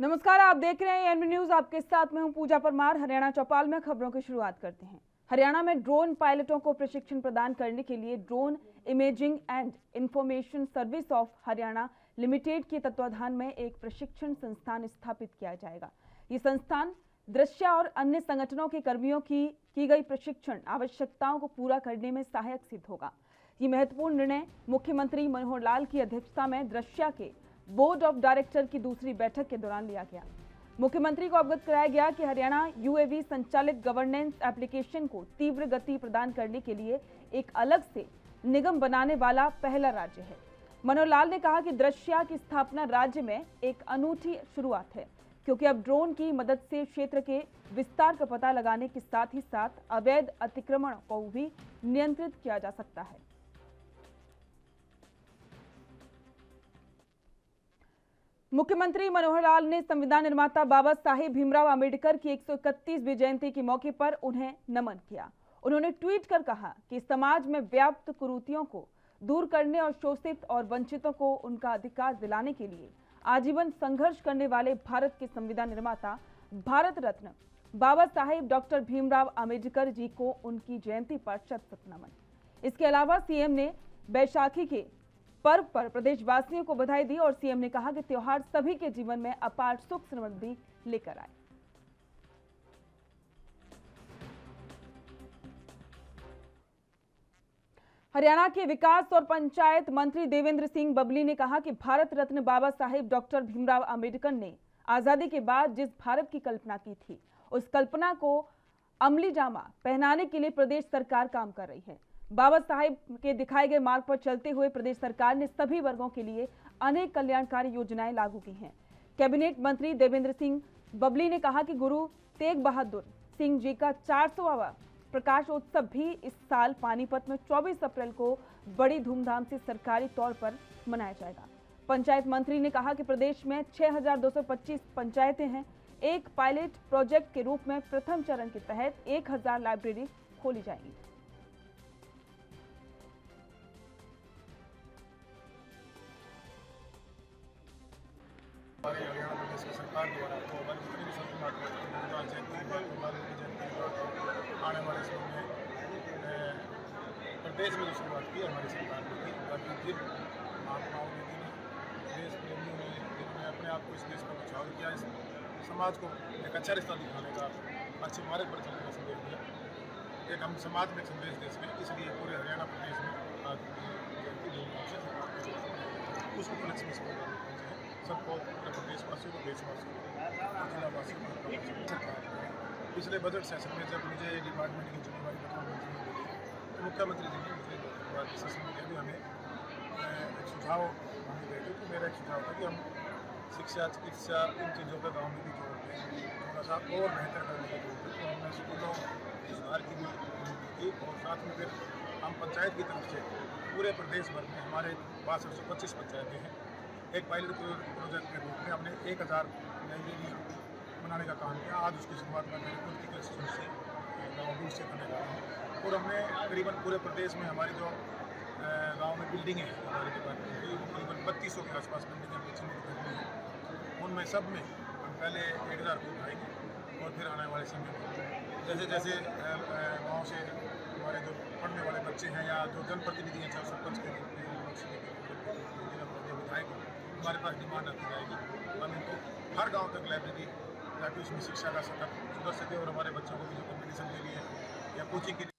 नमस्कार, आप देख रहे हैं एनबी न्यूज। आपके साथ मैं हूं पूजा परमार। हरियाणा चौपाल में खबरों की शुरुआत करते हैं। हरियाणा में ड्रोन पायलटों को प्रशिक्षण प्रदान करने के लिए drone imaging and information service of Haryana limited के तत्वाधान में एक प्रशिक्षण संस्थान स्थापित किया जाएगा। ये संस्थान दृश्य और अन्य संगठनों के कर्मियों की गई प्रशिक्षण आवश्यकताओं को पूरा करने में सहायक सिद्ध होगा। ये महत्वपूर्ण निर्णय मुख्यमंत्री मनोहर लाल की अध्यक्षता में दृश्य के बोर्ड ऑफ डायरेक्टर की दूसरी बैठक के दौरान लिया गया। मुख्यमंत्री को अवगत कराया गया कि हरियाणा यूएवी संचालित गवर्नेंस एप्लीकेशन को तीव्र गति प्रदान करने के लिए एक अलग से निगम बनाने वाला पहला राज्य है। मनोहर लाल ने कहा कि दृश्य की स्थापना राज्य में एक अनूठी शुरुआत है, क्योंकि अब ड्रोन की मदद से क्षेत्र के विस्तार का पता लगाने के साथ ही साथ अवैध अतिक्रमण को भी नियंत्रित किया जा सकता है। मुख्यमंत्री मनोहर लाल ने संविधान निर्माता बाबा साहेब भीमराव अंबेडकर की 131वीं जयंती के मौके पर उन्हें नमन किया। उन्होंने ट्वीट कर कहा कि समाज में व्याप्त कुरीतियों को दूर करने और शोषित और वंचितों को उनका अधिकार दिलाने के लिए आजीवन संघर्ष करने वाले भारत के संविधान निर्माता भारत रत्न बाबा साहेब डॉक्टर भीमराव अंबेडकर जी को उनकी जयंती पर शत-शत नमन। इसके अलावा सीएम ने बैसाखी के पर्व पर प्रदेशवासियों को बधाई दी और सीएम ने कहा कि त्योहार सभी के जीवन में अपार सुख समृद्धि लेकर आए। हरियाणा के विकास और पंचायत मंत्री देवेंद्र सिंह बबली ने कहा कि भारत रत्न बाबा साहेब डॉक्टर भीमराव अंबेडकर ने आजादी के बाद जिस भारत की कल्पना की थी, उस कल्पना को अमली जामा पहनाने के लिए प्रदेश सरकार काम कर रही है। बाबा साहेब के दिखाए गए मार्ग पर चलते हुए प्रदेश सरकार ने सभी वर्गों के लिए अनेक कल्याणकारी योजनाएं लागू की हैं। कैबिनेट मंत्री देवेंद्र सिंह बबली ने कहा कि गुरु तेग बहादुर सिंह जी का 400वां प्रकाशोत्सव भी इस साल पानीपत में 24 अप्रैल को बड़ी धूमधाम से सरकारी तौर पर मनाया जाएगा। पंचायत मंत्री ने कहा कि प्रदेश में 6225 पंचायतें हैं। एक पायलट प्रोजेक्ट के रूप में प्रथम चरण के तहत 1000 लाइब्रेरी खोली जाएगी। हमारे हरियाणा प्रदेश की सरकार द्वारा तो हमारी जितनी भी सभी आने वाले समय में प्रदेश में जो शुरुआत की हमारी सरकार ने की, ताकि जिन महात्माओं ने देश प्रेमियों ने जिन्होंने अपने आप को इस देश का बचाव किया, इस समाज को एक अच्छा रिश्ता दिखाने का, अच्छे मार्ग पर चलने का संदेश दिया, एक हम समाज में संदेश दे सकें, इसलिए पूरे हरियाणा प्रदेश में आज जयंती धूमधाम से उसको कलेक्शन सबको उत्तर प्रदेशवासियों को, देशवासियों को, जिलावासियों को पिछले बजट सेशन में जब मुझे डिपार्टमेंट की जिम्मेवारी मुख्यमंत्री ने दी, तो मुख्यमंत्री जी ने मुझे सेशन में भी हमें एक सुझाव मांगे गए थे। तो मेरा एक सुझाव था कि हम शिक्षा, चिकित्सा, इन चीज़ों पर गाँव में भी जोड़ते हैं, थोड़ा सा और बेहतर करने की जरूरत है। तो हमने स्कूलों की सुधार की भी की और साथ में फिर हम पंचायत की तरफ से पूरे प्रदेश भर में हमारे 6225 पंचायतें हैं, एक पायलट प्रोजेक्ट के रूप में हमने 1000 लाइब्रेरी बनाने का काम किया। आज उसकी शुरुआत में मेरे पॉलिटिकल स्कूल से गाँव दूर से करने जा रहे हैं और हमने करीबन पूरे प्रदेश में हमारी जो गांव में बिल्डिंग है हमारे डिपार्टमेंट की, करीबन 3200 के आसपास बिल्डिंगें चिन्हित करनी है। उनमें सब में हम पहले 1000 को उठाएंगे और फिर आने वाले समय में जैसे जैसे गाँव से हमारे जो पढ़ने वाले बच्चे हैं या जो जनप्रतिनिधि हैं, चाहे सरपंच के विधायक, हमारे पास डिमांड आती जाएगी, हम इनको हर गांव तक लाइब्रेरी, ताकि उसमें शिक्षा का सतत सुधर सके और हमारे बच्चों को भी जो कॉम्पिटिशन के लिए या कोचिंग के लिए।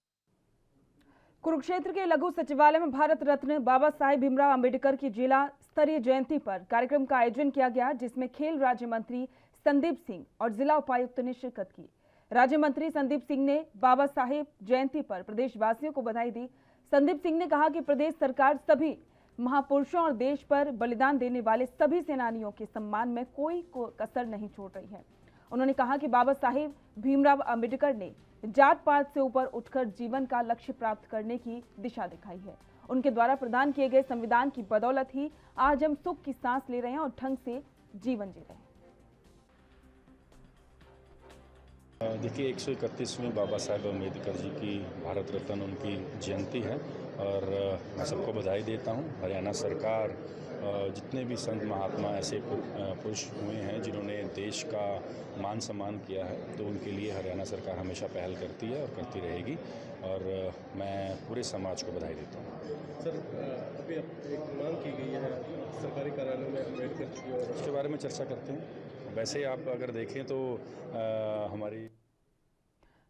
कुरुक्षेत्र के लघु सचिवालय में भारत रत्न बाबा साहेब भीमराव अंबेडकर की जिला स्तरीय जयंती पर कार्यक्रम का आयोजन किया गया, जिसमें खेल राज्य मंत्री संदीप सिंह और जिला उपायुक्त ने शिरकत की। राज्य मंत्री संदीप सिंह ने बाबा साहेब जयंती पर प्रदेशवासियों को बधाई दी। संदीप सिंह ने कहा कि प्रदेश सरकार सभी महापुरुषों और देश पर बलिदान देने वाले सभी सेनानियों के सम्मान में कोई कसर नहीं छोड़ रही है। उन्होंने कहा कि बाबा साहेब भीमराव अंबेडकर ने जात पात से ऊपर उठकर जीवन का लक्ष्य प्राप्त करने की दिशा दिखाई है। उनके द्वारा प्रदान किए गए संविधान की बदौलत ही आज हम सुख की सांस ले रहे हैं और ढंग से जीवन जी रहे हैं। देखिए 131वें बाबा साहेब अम्बेडकर जी की भारत रत्न उनकी जयंती है और मैं सबको बधाई देता हूं। हरियाणा सरकार जितने भी संत महात्मा ऐसे पुरुष हुए हैं जिन्होंने देश का मान सम्मान किया है, तो उनके लिए हरियाणा सरकार हमेशा पहल करती है और करती रहेगी, और मैं पूरे समाज को बधाई देता हूँ। सर, अभी एक मांग की गई है सरकारी कार्यालयों में अम्बेडकर जी और उसके बारे में चर्चा करते हैं। वैसे आप अगर देखें तो हमारी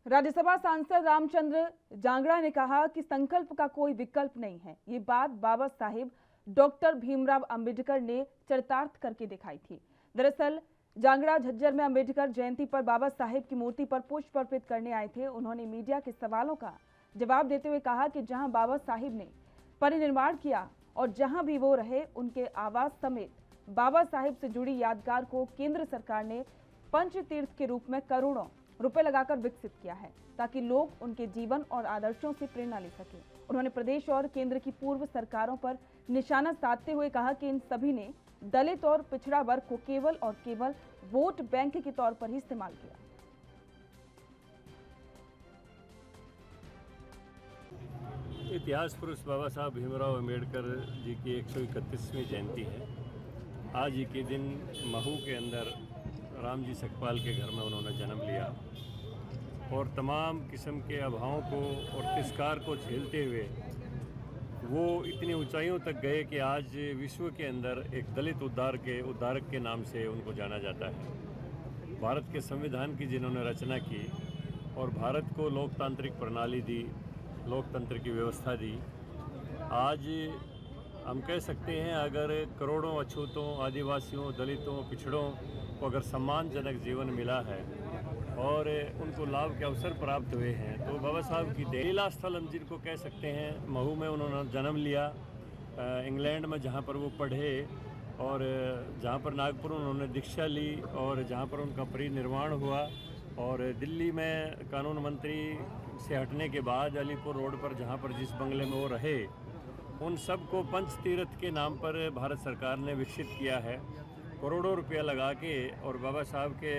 राज्यसभा सांसद रामचंद्र जांगड़ा ने कहा कि संकल्प का कोई विकल्प नहीं है। ये बात बाबा साहिब डॉक्टर भीमराव अंबेडकर ने चरितार्थ करके दिखाई थी। दरअसल जांगड़ा झज्जर में अंबेडकर जयंती पर बाबा साहिब की मूर्ति पर पुष्प अर्पित करने आए थे। उन्होंने मीडिया के सवालों का जवाब देते हुए कहा कि जहां बाबा साहिब ने परिनिर्माण किया और जहां भी वो रहे, उनके आवास समेत बाबा साहिब से जुड़ी यादगार को केंद्र सरकार ने पंच तीर्थ के रूप में करोड़ों रुपए लगाकर विकसित किया है, ताकि लोग उनके जीवन और आदर्शों से प्रेरणा ले सकें। उन्होंने प्रदेश और केंद्र की पूर्व सरकारों पर निशाना साधते हुए कहा कि इन सभी ने दलित और पिछड़ा वर्ग को केवल और केवल वोट बैंक के तौर पर ही इस्तेमाल किया। इतिहास पुरुष बाबा साहब भीमराव अंबेडकर जी की 131वीं जयंती है। आज ही के दिन महू के अंदर राम जी सकपाल के घर में उन्होंने जन्म लिया और तमाम किस्म के अभावों को और तिरस्कार को झेलते हुए वो इतनी ऊंचाइयों तक गए कि आज विश्व के अंदर एक दलित उद्धारक के नाम से उनको जाना जाता है। भारत के संविधान की जिन्होंने रचना की और भारत को लोकतांत्रिक प्रणाली दी, लोकतंत्र की व्यवस्था दी। आज हम कह सकते हैं अगर करोड़ों अछूतों, आदिवासियों, दलितों, पिछड़ों को अगर सम्मानजनक जीवन मिला है और उनको लाभ के अवसर प्राप्त हुए हैं, तो बाबा साहब की लीला स्थल हम जिनको कह सकते हैं। महू में उन्होंने जन्म लिया, इंग्लैंड में जहाँ पर वो पढ़े और जहाँ पर नागपुर उन्होंने दीक्षा ली और जहाँ पर उनका परिनिर्वाण हुआ, और दिल्ली में कानून मंत्री से हटने के बाद अलीपुर रोड पर जहाँ पर जिस बंगले में वो रहे, उन सब को पंच तीर्थ के नाम पर भारत सरकार ने विकसित किया है करोड़ों रुपया लगा के, और बाबा साहब के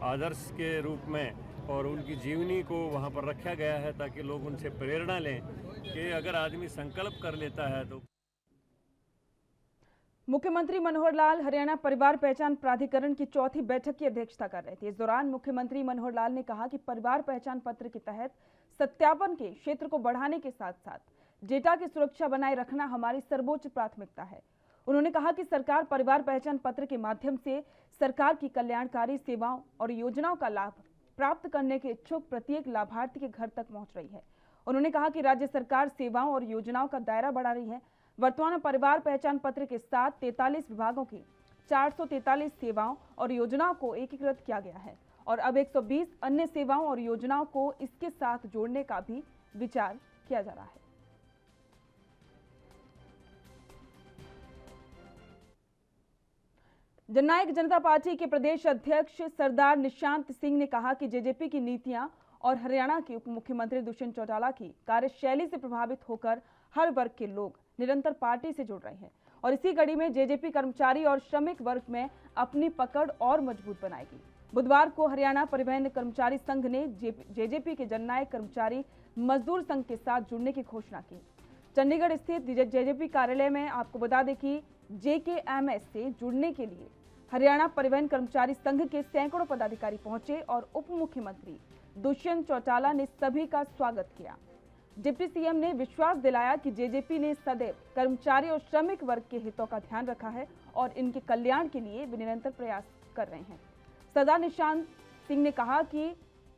आदर्श के रूप में और उनकी जीवनी को वहाँ पर रखा गया है ताकि लोग उनसे प्रेरणा लें कि अगर आदमी संकल्प कर लेता है तो। मुख्यमंत्री मनोहर लाल हरियाणा परिवार पहचान प्राधिकरण की चौथी बैठक की अध्यक्षता कर रहे थे। इस दौरान मुख्यमंत्री मनोहर लाल ने कहा कि परिवार पहचान पत्र के तहत सत्यापन के क्षेत्र को बढ़ाने के साथ साथ डेटा की सुरक्षा बनाए रखना हमारी सर्वोच्च प्राथमिकता है। उन्होंने कहा कि सरकार परिवार पहचान पत्र के माध्यम से सरकार की कल्याणकारी सेवाओं और योजनाओं का लाभ प्राप्त करने के इच्छुक प्रत्येक लाभार्थी के घर तक पहुंच रही है। उन्होंने कहा कि राज्य सरकार सेवाओं और योजनाओं का दायरा बढ़ा रही है। वर्तमान में परिवार पहचान पत्र के साथ 43 विभागों की 443 सेवाओं और योजनाओं को एकीकृत किया गया है और अब 120 अन्य सेवाओं और योजनाओं को इसके साथ जोड़ने का भी विचार किया जा रहा है। जननायक जनता पार्टी के प्रदेश अध्यक्ष सरदार निशांत सिंह ने कहा कि जेजेपी की नीतियां और हरियाणा के उप मुख्यमंत्री दुष्यंत चौटाला की कार्यशैली से प्रभावित होकर हर वर्ग के लोग निरंतर पार्टी से जुड़ रहे हैं और इसी कड़ी में जेजेपी कर्मचारी और श्रमिक वर्ग में अपनी पकड़ और मजबूत बनाएगी। बुधवार को हरियाणा परिवहन कर्मचारी संघ ने जेजेपी के जननायक कर्मचारी मजदूर संघ के साथ जुड़ने की घोषणा की। चंडीगढ़ स्थित जेजेपी कार्यालय में आपको बता दें कि जेकेएमएस से जुड़ने के लिए हरियाणा परिवहन कर्मचारी संघ के सैकड़ों पदाधिकारी पहुंचे और उप मुख्यमंत्री दुष्यंत चौटाला ने सभी का स्वागत किया। डिप्टी सीएम ने विश्वास दिलाया कि जेजेपी ने सदैव कर्मचारी और श्रमिक वर्ग के हितों का ध्यान रखा है और इनके कल्याण के लिए वे निरंतर प्रयास कर रहे हैं। सरदार निशांत सिंह ने कहा कि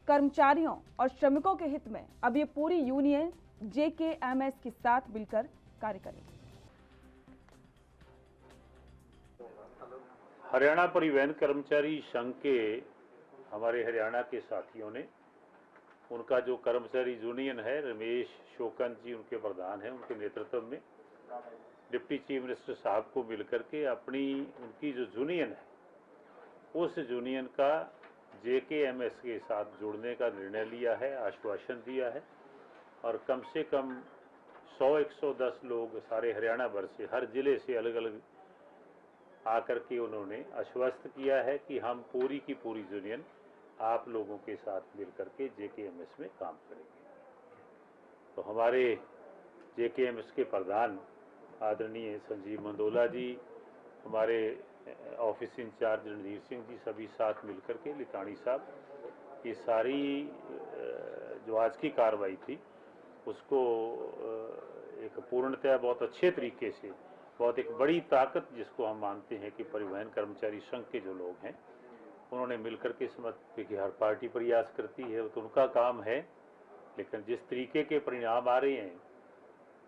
कर्मचारियों और श्रमिकों के हित में अब ये पूरी यूनियन जेकेएमएस के साथ मिलकर कार्य करेगी। हरियाणा परिवहन कर्मचारी संघ के हमारे हरियाणा के साथियों ने उनका जो कर्मचारी यूनियन है, रमेश शोकन जी उनके प्रधान हैं, उनके नेतृत्व में डिप्टी चीफ मिनिस्टर साहब को मिलकर के अपनी उनकी जो यूनियन है उस यूनियन का जेकेएमएस के साथ जुड़ने का निर्णय लिया है, आश्वासन दिया है और कम से कम 100-110 लोग सारे हरियाणा भर से, हर जिले से अलग अलग आकर के उन्होंने आश्वस्त किया है कि हम पूरी की पूरी यूनियन आप लोगों के साथ मिलकर के जेकेएमएस में काम करेंगे। तो हमारे जेकेएमएस के प्रधान आदरणीय संजीव मंदोला जी, हमारे ऑफिस इंचार्ज रणधीर सिंह जी, सभी साथ मिलकर के, लिताणी साहब, ये सारी जो आज की कार्रवाई थी उसको एक पूर्णतः बहुत अच्छे तरीके से, बहुत एक बड़ी ताकत जिसको हम मानते हैं कि परिवहन कर्मचारी संघ के जो लोग हैं उन्होंने मिलकर के समझते कि हर पार्टी प्रयास करती है, वो तो उनका काम है, लेकिन जिस तरीके के परिणाम आ रहे हैं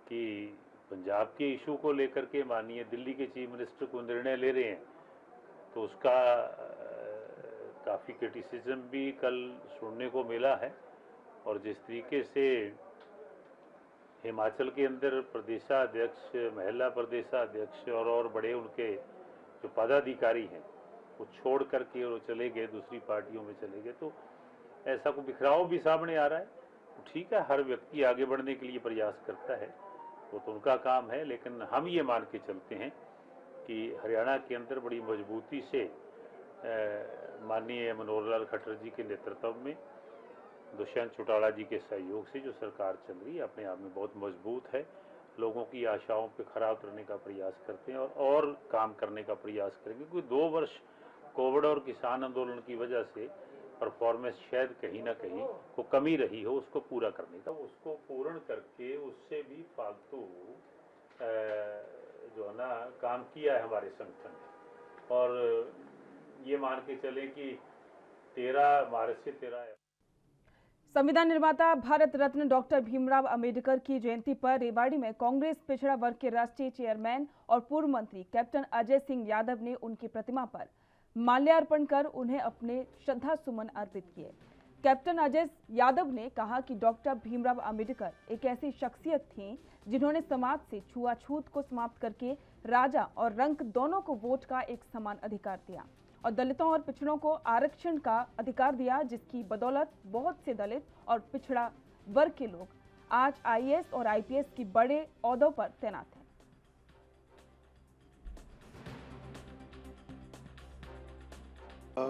कि पंजाब के इशू को लेकर के माननीय दिल्ली के चीफ मिनिस्टर को निर्णय ले रहे हैं, तो उसका काफ़ी क्रिटिसिज्म भी कल सुनने को मिला है। और जिस तरीके से हिमाचल के अंदर प्रदेशाध्यक्ष, महिला प्रदेशाध्यक्ष और बड़े उनके जो पदाधिकारी हैं वो छोड़ करके और चले गए, दूसरी पार्टियों में चले गए, तो ऐसा कोई बिखराव भी सामने आ रहा है। तो ठीक है, हर व्यक्ति आगे बढ़ने के लिए प्रयास करता है, वो तो उनका काम है, लेकिन हम ये मान के चलते हैं कि हरियाणा के अंदर बड़ी मजबूती से माननीय मनोहर लाल खट्टर जी के नेतृत्व में, दुष्यंत चौटाला जी के सहयोग से जो सरकार चल रही है अपने आप में बहुत मजबूत है। लोगों की आशाओं पे खरा उतरने का प्रयास करते हैं और काम करने का प्रयास करेंगे, क्योंकि 2 वर्ष कोविड और किसान आंदोलन की वजह से परफॉर्मेंस शायद कहीं ना कहीं को कमी रही हो, उसको पूरा करने का, उसको पूर्ण करके उससे भी फालतू जो है ना काम किया है हमारे संगठन ने। और ये मान के चले कि 13 मार्च से 13 संविधान निर्माता भारत रत्न डॉक्टर भीमराव अंबेडकर की जयंती पर रेवाड़ी में कांग्रेस पिछड़ा वर्ग के राष्ट्रीय चेयरमैन और पूर्व मंत्री कैप्टन अजय सिंह यादव ने उनकी प्रतिमा पर माल्यार्पण कर उन्हें अपने श्रद्धा सुमन अर्पित किए। कैप्टन अजय यादव ने कहा कि डॉक्टर भीमराव अंबेडकर एक ऐसी शख्सियत थी जिन्होंने समाज से छुआछूत को समाप्त करके राजा और रंक दोनों को वोट का एक समान अधिकार दिया और दलितों और पिछड़ों को आरक्षण का अधिकार दिया, जिसकी बदौलत बहुत से दलित और पिछड़ा वर्ग के लोग आज आईएएस और आईपीएस की बड़े ओहदों पर तैनात हैं।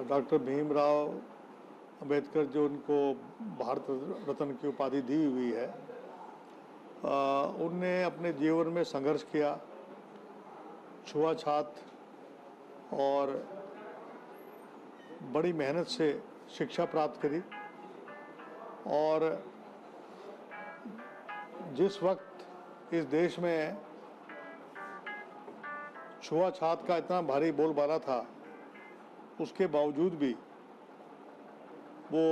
डॉक्टर भीमराव अंबेडकर जो उनको भारत रत्न की उपाधि दी हुई है, उनने अपने जीवन में संघर्ष किया, छुआछात और बड़ी मेहनत से शिक्षा प्राप्त करी। और जिस वक्त इस देश में छुआछात का इतना भारी बोलबाला था, उसके बावजूद भी वो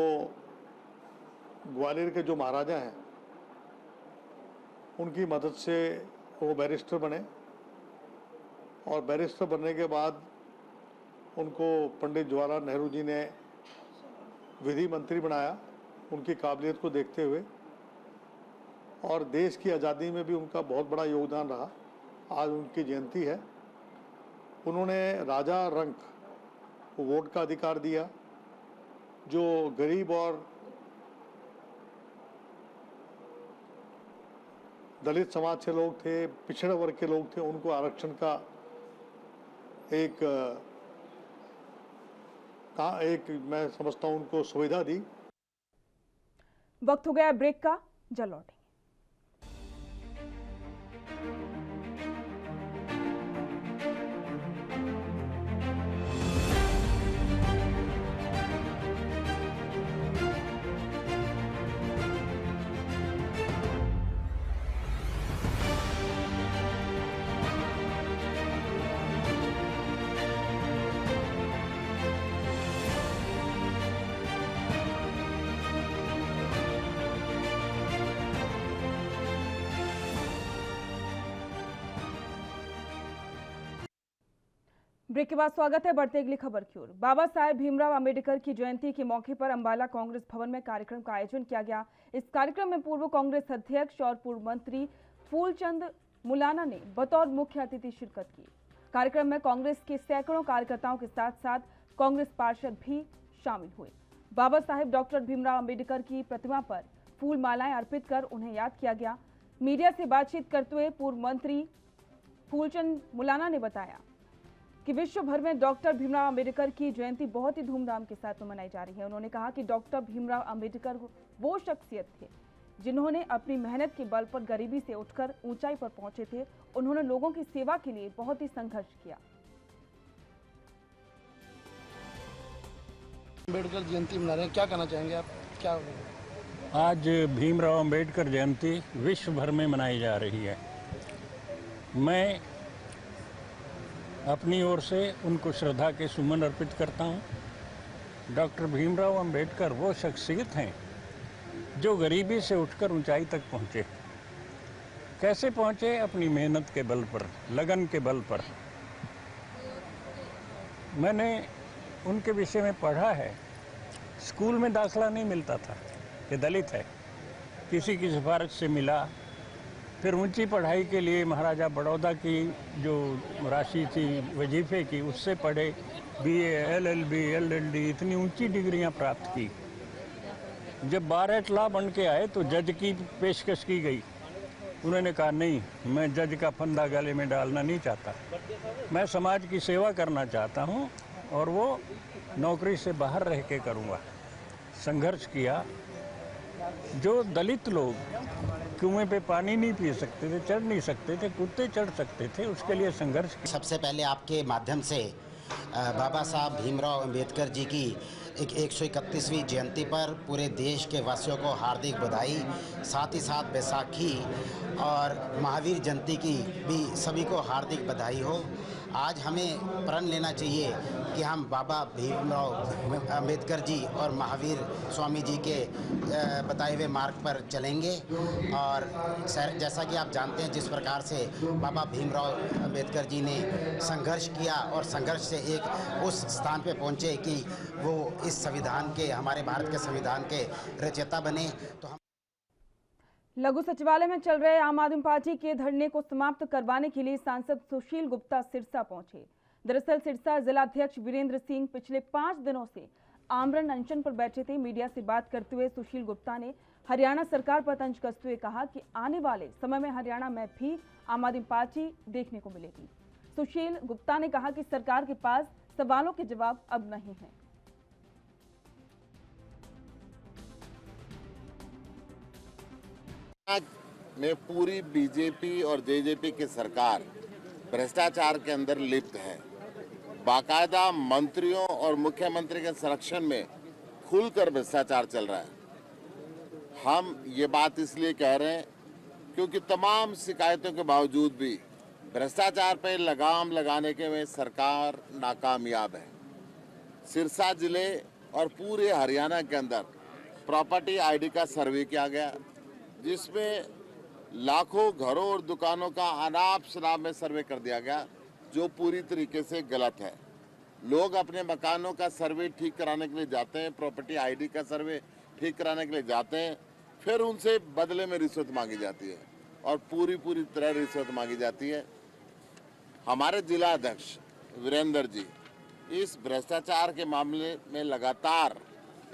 ग्वालियर के जो महाराजा हैं उनकी मदद से वो बैरिस्टर बने और बैरिस्टर बनने के बाद उनको पंडित जवाहरलाल नेहरू जी ने विधि मंत्री बनाया, उनकी काबिलियत को देखते हुए। और देश की आज़ादी में भी उनका बहुत बड़ा योगदान रहा। आज उनकी जयंती है। उन्होंने राजा रंक को वोट का अधिकार दिया, जो गरीब और दलित समाज से लोग थे, पिछड़े वर्ग के लोग थे, उनको आरक्षण का एक मैं समझता हूं उनको सुविधा दी। वक्त हो गया ब्रेक का, जल्द लौटेंगे। ब्रेक के बाद स्वागत है। बढ़ते अगली खबर की ओर। बाबा साहेब भीमराव अंबेडकर की जयंती के मौके पर अंबाला कांग्रेस भवन में कार्यक्रम का आयोजन किया गया। इस कार्यक्रम में पूर्व कांग्रेस अध्यक्ष और पूर्व मंत्री फूलचंद मुलाना ने बतौर मुख्य अतिथि शिरकत की। कार्यक्रम में कांग्रेस के सैकड़ों कार्यकर्ताओं के साथ साथ कांग्रेस पार्षद भी शामिल हुए। बाबा साहेब डॉक्टर भीमराव अंबेडकर की प्रतिमा पर फूल मालाएं अर्पित कर उन्हें याद किया गया। मीडिया से बातचीत करते हुए पूर्व मंत्री फूलचंद मुलाना ने बताया कि विश्व भर में डॉक्टर भीमराव अंबेडकर की जयंती बहुत ही धूमधाम के साथ मनाई जा रही है। उन्होंने कहा कि डॉक्टर भीमराव अंबेडकर वो शख्सियत थे जिन्होंने अपनी मेहनत के बल पर गरीबी से उठकर ऊंचाई पर पहुंचे थे। उन्होंने लोगों की सेवा के लिए बहुत ही संघर्ष किया। अम्बेडकर जयंती मना रहे हैं, क्या कहना चाहेंगे आप? क्या आज भीमराव अंबेडकर जयंती विश्व भर में मनाई जा रही है। मैं अपनी ओर से उनको श्रद्धा के सुमन अर्पित करता हूं। डॉक्टर भीमराव अंबेडकर वो शख्सियत हैं जो गरीबी से उठकर ऊंचाई तक पहुंचे। कैसे पहुंचे? अपनी मेहनत के बल पर, लगन के बल पर। मैंने उनके विषय में पढ़ा है। स्कूल में दाखला नहीं मिलता था कि दलित है, किसी की सिफारिश से मिला। फिर ऊंची पढ़ाई के लिए महाराजा बड़ौदा की जो राशि थी वजीफे की, उससे पढ़े। बीए, एलएलबी, एलएलडी, इतनी ऊंची डिग्रियां प्राप्त की। जब बार एट लॉ बन के आए तो जज की पेशकश की गई। उन्होंने कहा नहीं, मैं जज का फंदा गले में डालना नहीं चाहता, मैं समाज की सेवा करना चाहता हूँ और वो नौकरी से बाहर रह के करूँगा। संघर्ष किया। जो दलित लोग कुएं पे पानी नहीं पी सकते थे, चढ़ नहीं सकते थे, कुत्ते चढ़ सकते थे, उसके लिए संघर्ष किया। सबसे पहले आपके माध्यम से बाबा साहब भीमराव अंबेडकर जी की 131वीं जयंती पर पूरे देश के वासियों को हार्दिक बधाई। साथ ही साथ बैसाखी और महावीर जयंती की भी सभी को हार्दिक बधाई हो। आज हमें प्रण लेना चाहिए कि हम बाबा भीमराव अंबेडकर जी और महावीर स्वामी जी के बताए हुए मार्ग पर चलेंगे। और जैसा कि आप जानते हैं जिस प्रकार से बाबा भीमराव अंबेडकर जी ने संघर्ष किया और संघर्ष से एक उस स्थान पे पहुंचे कि वो इस संविधान के, हमारे भारत के संविधान के रचयिता बने। तो हम लघु सचिवालय में चल रहे आम आदमी पार्टी के धरने को समाप्त करवाने के लिए सांसद सुशील गुप्ता सिरसा पहुंचे। दरअसल सिरसा जिलाध्यक्ष वीरेंद्र सिंह पिछले 5 दिनों से आमरण अनशन पर बैठे थे। मीडिया से बात करते हुए सुशील गुप्ता ने हरियाणा सरकार पर तंज कसते हुए कहा कि आने वाले समय में हरियाणा में भी आम आदमी पार्टी देखने को मिलेगी। सुशील गुप्ता ने कहा कि सरकार के पास सवालों के जवाब अब नहीं है। में पूरी बीजेपी और जेजेपी की सरकार भ्रष्टाचार के अंदर लिप्त है। बाकायदा मंत्रियों और मुख्यमंत्री के संरक्षण में खुलकर भ्रष्टाचार चल रहा है। हम ये बात इसलिए कह रहे हैं क्योंकि तमाम शिकायतों के बावजूद भी भ्रष्टाचार पर लगाम लगाने के में सरकार नाकामयाब है। सिरसा जिले और पूरे हरियाणा के अंदर प्रॉपर्टी आईडी का सर्वे किया गया, जिसमें लाखों घरों और दुकानों का अनाप शनाप में सर्वे कर दिया गया, जो पूरी तरीके से गलत है। लोग अपने मकानों का सर्वे ठीक कराने के लिए जाते हैं, प्रॉपर्टी आईडी का सर्वे ठीक कराने के लिए जाते हैं, फिर उनसे बदले में रिश्वत मांगी जाती है और पूरी तरह रिश्वत मांगी जाती है। हमारे जिला अध्यक्ष वीरेंद्र जी इस भ्रष्टाचार के मामले में लगातार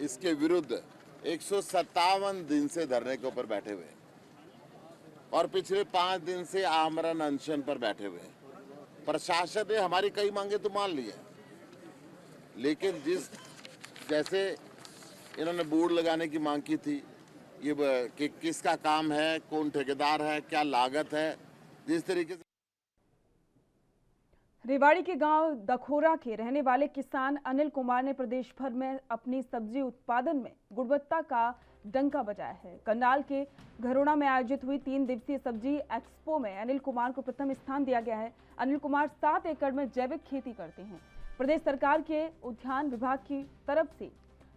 इसके विरुद्ध 157 दिन से धरने के ऊपर बैठे हुए और पिछले 5 दिन से आमरण अनशन पर बैठे हुए। प्रशासन ने हमारी कई मांगे तो मान ली है, लेकिन जैसे इन्होंने बोर्ड लगाने की मांग की थी, ये कि किसका काम है, कौन ठेकेदार है, क्या लागत है, जिस तरीके से। रेवाड़ी के गांव दखोरा के रहने वाले किसान अनिल कुमार ने प्रदेश भर में अपनी सब्जी उत्पादन में गुणवत्ता का डंका बजाया है। करनाल के घरोड़ा में आयोजित हुई 3 दिवसीय सब्जी एक्सपो में अनिल कुमार को प्रथम स्थान दिया गया है। अनिल कुमार 7 एकड़ में जैविक खेती करते हैं। प्रदेश सरकार के उद्यान विभाग की तरफ से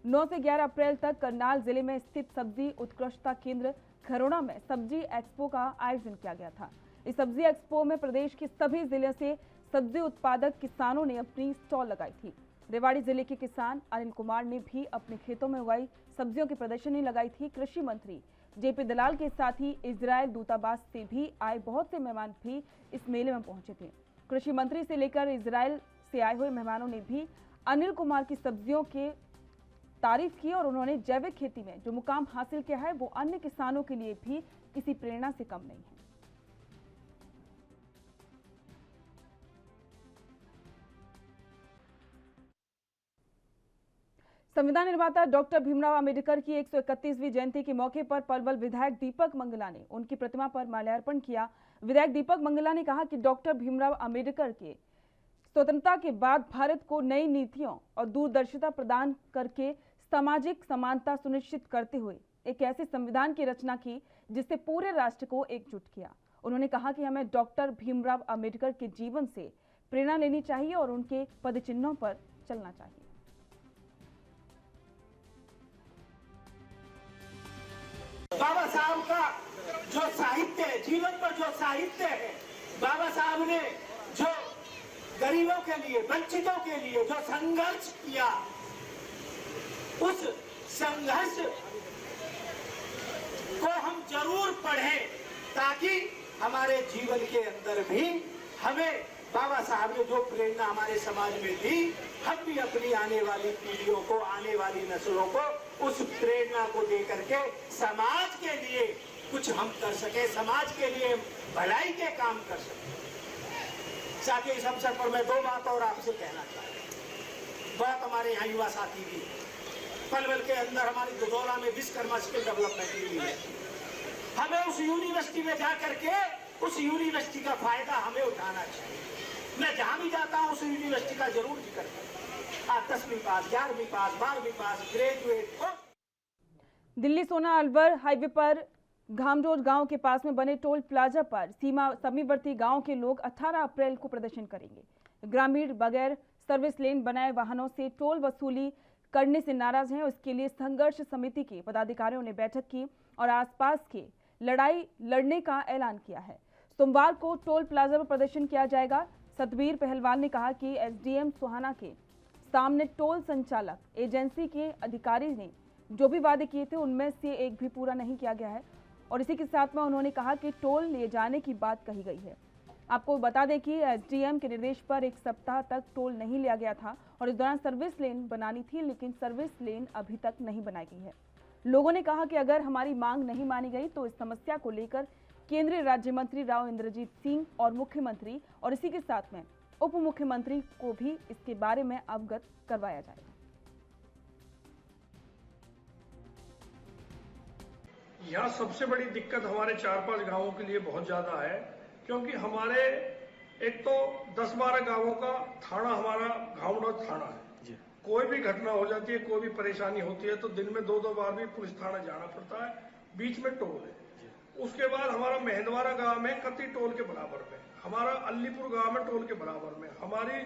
9 से 11 अप्रैल तक करनाल जिले में स्थित सब्जी उत्कृष्टता केंद्र घरोड़ा में सब्जी एक्सपो का आयोजन किया गया था। इस सब्जी एक्सपो में प्रदेश के सभी जिले से सब्जी उत्पादक किसानों ने अपनी स्टॉल लगाई थी। रेवाड़ी जिले के किसान अनिल कुमार ने भी अपने खेतों में उगाई सब्जियों की प्रदर्शनी लगाई थी। कृषि मंत्री जेपी दलाल के साथ ही इजरायल दूतावास से भी आए बहुत से मेहमान भी इस मेले में पहुंचे थे। कृषि मंत्री से लेकर इजरायल से आए हुए मेहमानों ने भी अनिल कुमार की सब्जियों के तारीफ की और उन्होंने जैविक खेती में जो मुकाम हासिल किया है वो अन्य किसानों के लिए भी किसी प्रेरणा से कम नहीं है। संविधान निर्माता डॉक्टर भीमराव अंबेडकर की 131वीं जयंती के मौके पर पलवल विधायक दीपक मंगला ने उनकी प्रतिमा पर माल्यार्पण किया। विधायक दीपक मंगला ने कहा कि डॉक्टर भीमराव अंबेडकर के स्वतंत्रता के बाद भारत को नई नीतियों और दूरदर्शिता प्रदान करके सामाजिक समानता सुनिश्चित करते हुए एक ऐसे संविधान की रचना की जिससे पूरे राष्ट्र को एकजुट किया। उन्होंने कहा कि हमें डॉक्टर भीमराव अंबेडकर के जीवन से प्रेरणा लेनी चाहिए और उनके पदचिन्हों पर चलना चाहिए। बाबा साहब का जो साहित्य है, जीवन पर जो साहित्य है, बाबा साहब ने जो गरीबों के लिए, वंचितों के लिए जो संघर्ष किया, उस संघर्ष को हम जरूर पढ़ें ताकि हमारे जीवन के अंदर भी हमें बाबा साहब ने जो प्रेरणा हमारे समाज में दी, हम भी अपनी आने वाली पीढ़ियों को, आने वाली नस्लों को उस प्रेरणा को दे करके समाज के लिए कुछ हम कर सके, समाज के लिए भलाई के काम कर सके। साथ ही इस अवसर पर मैं दो बात और आपसे कहना चाहता हूँ। बहुत हमारे यहाँ युवा साथी भी पलवल के अंदर हमारी दुधौला में विश्वकर्मा स्किल डेवलपमेंट यूनिवर्सिटी, हमें उस यूनिवर्सिटी में जा करके उस यूनिवर्सिटी का फायदा हमें उठाना चाहिए। मैं जहाँ भी जाता हूँ उस यूनिवर्सिटी का जरूर जिक्र करता हूँ। 10वीं पास, 11वीं पास, 12वीं पास, ग्रेजुएट। दिल्ली सोना अलवर हाईवे पर घामरोड गांव के पास में बने टोल प्लाजा पर समीपवर्ती गांव के लोग 18 अप्रैल को प्रदर्शन करेंगे। ग्रामीण बगैर सर्विस लेन बनाए वाहनों से टोल वसूली करने से नाराज हैं। उसके लिए संघर्ष समिति के पदाधिकारियों ने बैठक की और आसपास के लड़ाई लड़ने का ऐलान किया है। सोमवार को टोल प्लाजा पर प्रदर्शन किया जाएगा। सतबीर पहलवान ने कहा कि एसडीएम सोहाना के सामने टोल संचालक एजेंसी के अधिकारी ने जो भी वादे किए थे उनमें से एक भी पूरा नहीं किया गया है और इसी के साथ में उन्होंने कहा कि टोल ले जाने की बात कही गई है। आपको बता दें कि एसडीएम के निर्देश पर एक सप्ताह तक टोल नहीं लिया गया था और इस दौरान सर्विस लेन बनानी थी, लेकिन सर्विस लेन अभी तक नहीं बनाई गई है। लोगों ने कहा कि अगर हमारी मांग नहीं मानी गई तो इस समस्या को लेकर केंद्रीय राज्य मंत्री राव इंद्रजीत सिंह और मुख्यमंत्री और इसी के साथ में उप मुख्यमंत्री को भी इसके बारे में अवगत करवाया जाएगा। यहाँ सबसे बड़ी दिक्कत हमारे 4-5 गांवों के लिए बहुत ज्यादा है, क्योंकि हमारे एक तो 10-12 गांवों का थाना हमारा घावड़ोद थाना है। कोई भी घटना हो जाती है, कोई भी परेशानी होती है तो दिन में 2-2 बार भी पुलिस थाना जाना पड़ता है। बीच में टोल है। उसके बाद हमारा मेहंदवारा गांव में कत्ती टोल के बराबर में, हमारा अलीपुर गांव में टोल के बराबर में, हमारी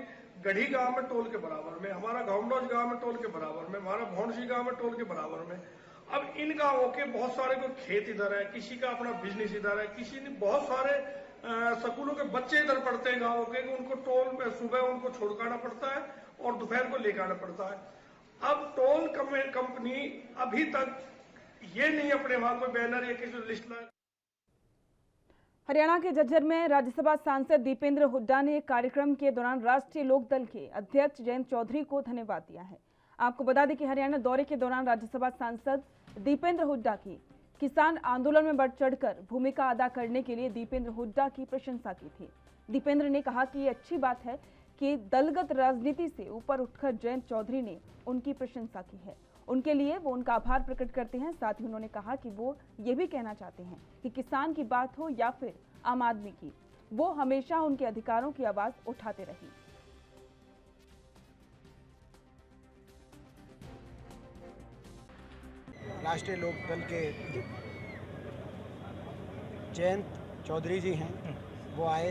गढ़ी गांव में टोल के बराबर में, हमारा घावड़ोद गांव में टोल के बराबर में, हमारा भौंडसी गांव में टोल के बराबर में। अब इन गांवों के बहुत सारे को खेत इधर है, किसी का अपना बिजनेस इधर है, किसी ने बहुत सारे स्कूलों के बच्चे इधर पढ़ते हैं गांवों के, उनको टोल पे सुबह उनको छोड़काना पड़ता है और दोपहर को लेकर आना पड़ता है। अब टोल कंपनी अभी तक ये नहीं अपने वहां कोई बैनर या किसी लिस्ट लाए। हरियाणा के झज्जर में राज्यसभा सांसद दीपेंद्र हुड्डा ने कार्यक्रम के दौरान राष्ट्रीय लोकदल के अध्यक्ष जयंत चौधरी को धन्यवाद दिया है। आपको बता दें कि हरियाणा दौरे के दौरान राज्यसभा सांसद दीपेंद्र हुड्डा की किसान आंदोलन में बढ़ चढ़कर भूमिका अदा करने के लिए दीपेंद्र हुड्डा की प्रशंसा की थी। दीपेंद्र ने कहा कि ये अच्छी बात है कि दलगत राजनीति से ऊपर उठकर जयंत चौधरी ने उनकी प्रशंसा की है। उनके लिए वो उनका आभार प्रकट करते हैं। साथ ही उन्होंने कहा कि वो ये भी कहना चाहते हैं कि किसान की बात हो या फिर आम आदमी की, वो हमेशा उनके अधिकारों की आवाज उठाते रहे। राष्ट्रीय लोकदल के जयंत चौधरी जी हैं, वो आए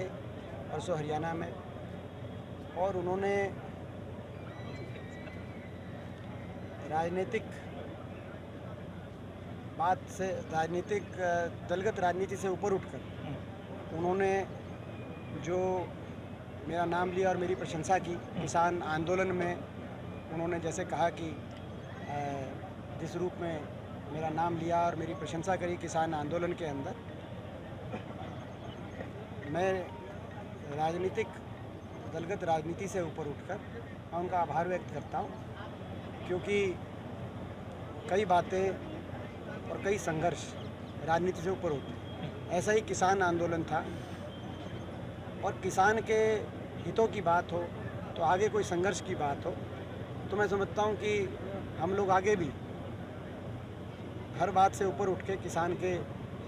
परसों हरियाणा में और उन्होंने राजनीतिक बात से, दलगत राजनीति से ऊपर उठकर उन्होंने जो मेरा नाम लिया और मेरी प्रशंसा की किसान आंदोलन में, उन्होंने जैसे कहा कि जिस रूप में मेरा नाम लिया और मेरी प्रशंसा करी किसान आंदोलन के अंदर, मैं राजनीतिक दलगत राजनीति से ऊपर उठकर मैं उनका आभार व्यक्त करता हूँ, क्योंकि कई बातें और कई संघर्ष राजनीति से ऊपर होते हैं। ऐसा ही किसान आंदोलन था और किसान के हितों की बात हो तो आगे कोई संघर्ष की बात हो तो मैं समझता हूँ कि हम लोग आगे भी हर बात से ऊपर उठ के किसान के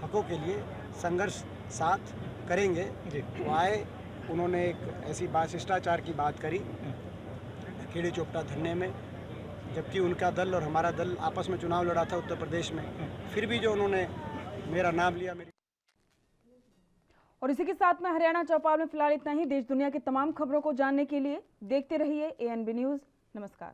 हकों के लिए संघर्ष साथ करेंगे। वो आए, उन्होंने एक ऐसी शिष्टाचार की बात करी खेड़ी चोपटा धरने में, जबकि उनका दल और हमारा दल आपस में चुनाव लड़ा था उत्तर प्रदेश में, फिर भी जो उन्होंने मेरा नाम लिया। और इसी के साथ में हरियाणा चौपाल में फिलहाल इतना ही। देश दुनिया की तमाम खबरों को जानने के लिए देखते रहिए ANB न्यूज़। नमस्कार।